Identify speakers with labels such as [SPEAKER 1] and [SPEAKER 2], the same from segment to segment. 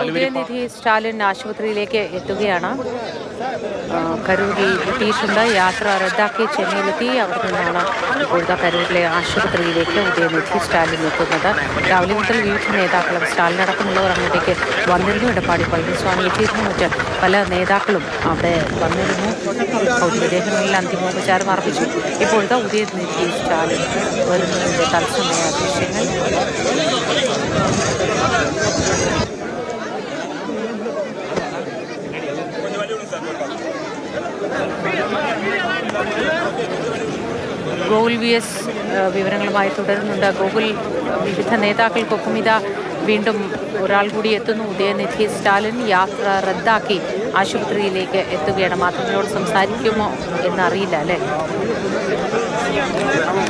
[SPEAKER 1] ഉദയനിധി സ്റ്റാലിൻ ആശുപത്രിയിലേക്ക് എത്തുകയാണ്. കരൂരിൽ എത്തിയിട്ടുണ്ട്. യാത്ര റദ്ദാക്കി ചെന്നൈയിലെത്തി. അവിടെ നിന്നാണ് ഇപ്പോഴത്തെ കരൂരിലെ ആശുപത്രിയിലേക്ക് ഉദയനിധി സ്റ്റാലിൻ എത്തുന്നത്. രാവിലെ മുതൽ വിവിധ നേതാക്കളും സ്റ്റാലിനടക്കമുള്ളവർ അങ്ങോട്ടേക്ക് വന്നിരുന്നു. എടപ്പാടി പളനിസ്വാമി എത്തിയിരുന്നു. മറ്റ് പല നേതാക്കളും അവിടെ വന്നിരുന്നു. ഭൗതികദേഹങ്ങളിൽ അന്തിമോപചാരം അർപ്പിച്ചു. ഇപ്പോഴത്തെ ഉദയനിധി സ്റ്റാലിൻ വരുന്നതിൻ്റെ തത്സമയ ദൃശ്യങ്ങൾ. ഗോകുൽ വി എസ് വിവരങ്ങളുമായി തുടരുന്നുണ്ട്. ഗോകുൽ, വിവിധ നേതാക്കൾക്കൊപ്പം ഇതാ വീണ്ടും ഒരാൾ കൂടി എത്തുന്നു. ഉദയനിധി സ്റ്റാലിൻ യാത്ര റദ്ദാക്കി ആശുപത്രിയിലേക്ക് എത്തുകയാണ്. മാധ്യമങ്ങളോട് സംസാരിക്കുമോ എന്നറിയില്ല അല്ലേ?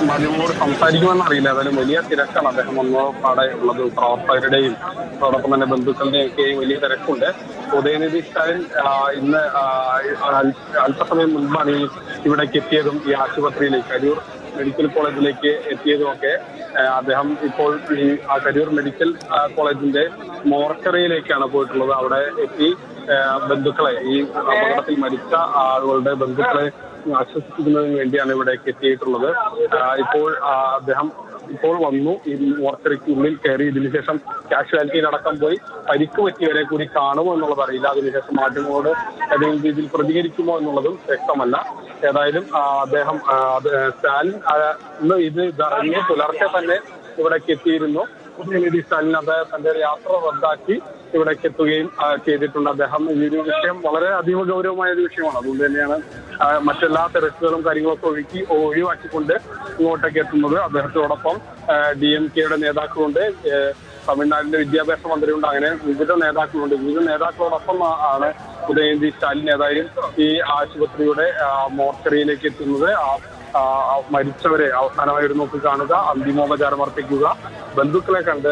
[SPEAKER 2] മാധ്യമങ്ങളോട് സംസാരിക്കുമെന്ന് അറിയില്ല. അതായത് വലിയ തിരക്കാണ്. അദ്ദേഹം ഒന്നോടെ ഉള്ളത്. പ്രവർത്തകരുടെയും അതോടൊപ്പം തന്നെ ബന്ധുക്കളുടെയും ഒക്കെയും വലിയ തിരക്കുണ്ട്. ഉദയനിധി സ്റ്റാലിൻ ഇന്ന് അല്പസമയം മുൻപാണ് ഇവിടേക്ക് എത്തിയതും ഈ ആശുപത്രിയിലേക്ക് കരൂർ മെഡിക്കൽ കോളേജിലേക്ക് എത്തിയതുമൊക്കെ. അദ്ദേഹം ഇപ്പോൾ ഈ കരൂർ മെഡിക്കൽ കോളേജിന്റെ മോർച്ചറിയിലേക്കാണ് പോയിട്ടുള്ളത്. അവിടെ എത്തി ബന്ധുക്കളെ, ഈ അപകടത്തിൽ മരിച്ച ആളുകളുടെ ബന്ധുക്കളെ ആശ്വസിപ്പിക്കുന്നതിന് വേണ്ടിയാണ് ഇവിടേക്ക് എത്തിയിട്ടുള്ളത്. അദ്ദേഹം ഇപ്പോൾ വന്നു. ഈ മോർച്ചറിക്ക് ഉള്ളിൽ കയറി. ഇതിനുശേഷം കാഷ്വാലിറ്റിയിലടക്കം പോയി പരിക്ക് പറ്റിയവരെ കൂടി കാണുമോ എന്നുള്ളത് അറിയില്ല. അതിനുശേഷം മാധ്യമങ്ങളോട് ഏതെങ്കിലും രീതിയിൽ പ്രതികരിക്കുമോ എന്നുള്ളതും വ്യക്തമല്ല. ഏതായാലും അദ്ദേഹം സ്റ്റാലിൻ ഇന്ന് പുലർച്ചെ തന്നെ ഇവിടേക്ക് എത്തിയിരുന്നു. ഉദയനിധി സ്റ്റാലിൻ തന്റെ യാത്ര റദ്ദാക്കി ഇവിടേക്ക് എത്തുകയും ചെയ്തിട്ടുണ്ട്. അദ്ദേഹം ഈ ഒരു വിഷയം വളരെ അതീവ ഗൗരവമായ ഒരു വിഷയമാണ്. അതുകൊണ്ട് തന്നെയാണ് മറ്റെല്ലാ തിരക്കുകളും കാര്യങ്ങളൊക്കെ ഒഴിവാക്കിക്കൊണ്ട് ഇങ്ങോട്ടേക്ക് എത്തുന്നത്. അദ്ദേഹത്തോടൊപ്പം DMKയുടെ നേതാക്കളുണ്ട്, തമിഴ്നാടിന്റെ വിദ്യാഭ്യാസ മന്ത്രിയുണ്ട്, അങ്ങനെ വിവിധ നേതാക്കളുണ്ട്. വിവിധ നേതാക്കളോടൊപ്പം ആണ് ഉദയനിധി സ്റ്റാലിൻ ഏതായാലും ഈ ആശുപത്രിയുടെ മോർച്ചറിയിലേക്ക് എത്തുന്നത്. മരിച്ചവരെ അവസാനമായി ഒരു നോക്കി കാണുക, അന്തിമോപചാരം അർപ്പിക്കുക, ബന്ധുക്കളെ കണ്ട്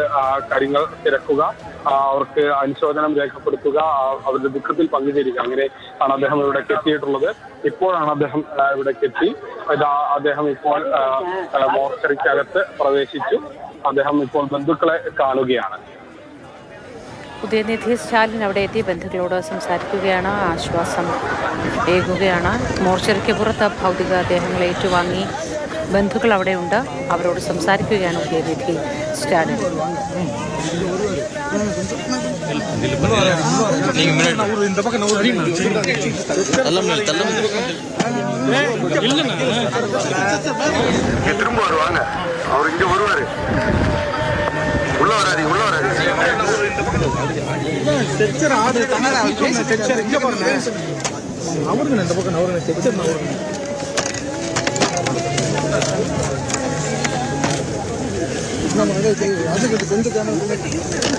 [SPEAKER 2] കാര്യങ്ങൾ തിരക്കുക, അവർക്ക് അനുശോചനം രേഖപ്പെടുത്തുക, അവരുടെ ദുഃഖത്തിൽ പങ്കുചേരുക. അങ്ങനെ ആണ് അദ്ദേഹം ഇവിടേക്ക് എത്തിയിട്ടുള്ളത്. ഇപ്പോഴാണ് അദ്ദേഹം ഇവിടേക്ക് എത്തി. അദ്ദേഹം ഇപ്പോൾ മോർച്ചറിക്കകത്ത് പ്രവേശിച്ചു. അദ്ദേഹം ഇപ്പോൾ ബന്ധുക്കളെ കാണുകയാണ്.
[SPEAKER 1] ഉദയനിധി സ്റ്റാലിൻ അവിടെ എത്തി ബന്ധുക്കളോട് സംസാരിക്കുകയാണ്, ആശ്വാസം ഏകുകയാണ്. മോർച്ചറിക്ക് പുറത്ത് ഭൗതികദേഹങ്ങൾ ഏറ്റുവാങ്ങി ബന്ധുക്കൾ അവിടെയുണ്ട്. അവരോട് സംസാരിക്കുകയാണ് ഉദയനിധി സ്റ്റാലിൻ.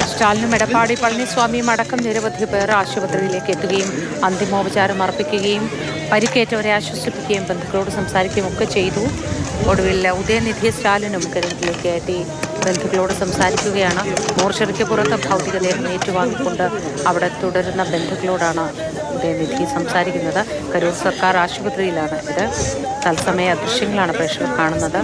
[SPEAKER 1] സ്റ്റാലിനും എടപ്പാടി പളനിസ്വാമിയും അടക്കം നിരവധി പേർ ആശുപത്രിയിലേക്ക് എത്തുകയും അന്തിമോപചാരം അർപ്പിക്കുകയും പരിക്കേറ്റവരെ ആശ്വസിപ്പിക്കുകയും ബന്ധുക്കളോട് സംസാരിക്കുകയും ഒക്കെ ചെയ്തു. ഒടുവിൽ ഉദയനിധി സ്റ്റാലിനും കരൂരിലേക്ക് എത്തി ബന്ധുക്കളോട് സംസാരിക്കുകയാണ്. മോർച്ചറിക്ക് പുറത്ത് ഭൗതികദേഹം ഏറ്റുവാങ്ങിക്കൊണ്ട് അവിടെ തുടരുന്ന ബന്ധുക്കളോടാണ് ഉദയനിധി സംസാരിക്കുന്നത്. കരൂർ സർക്കാർ ആശുപത്രിയിലാണ് ഇത്. തത്സമയ ദൃശ്യങ്ങളാണ് പ്രേക്ഷകർ കാണുന്നത്.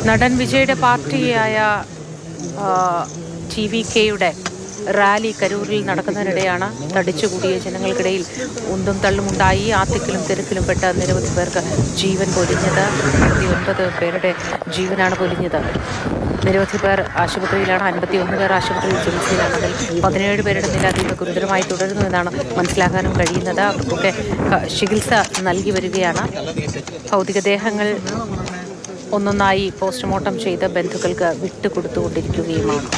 [SPEAKER 1] നടൻ വിജയുടെ പാർട്ടിയായ TVKയുടെ റാലി കരൂരിൽ നടക്കുന്നതിനിടെയാണ് തടിച്ചുകൂടിയ ജനങ്ങൾക്കിടയിൽ ഉന്തും തള്ളുമുണ്ടായി. ആത്തിക്കലും തിരക്കിലും പെട്ട നിരവധി പേർക്ക് ജീവൻ പൊലിഞ്ഞത്. 29 പേരുടെ ജീവനാണ് പൊലിഞ്ഞത്. നിരവധി പേർ ആശുപത്രിയിലാണ്. 51 പേർ ആശുപത്രിയിൽ ചികിത്സയിലാണ്. അതിൽ 17 പേരുടെ നില അതീവ ഗുരുതരമായി തുടരുന്നുവെന്നാണ് മനസ്സിലാക്കാനും കഴിയുന്നത്. അവർക്കൊക്കെ ചികിത്സ നൽകി വരികയാണ്. ഭൗതികദേഹങ്ങൾ ഒന്നൊന്നായി പോസ്റ്റ്മോർട്ടം ചെയ്ത് ബന്ധുക്കൾക്ക് വിട്ടുകൊടുത്തുകൊണ്ടിരിക്കുകയുമാണ്.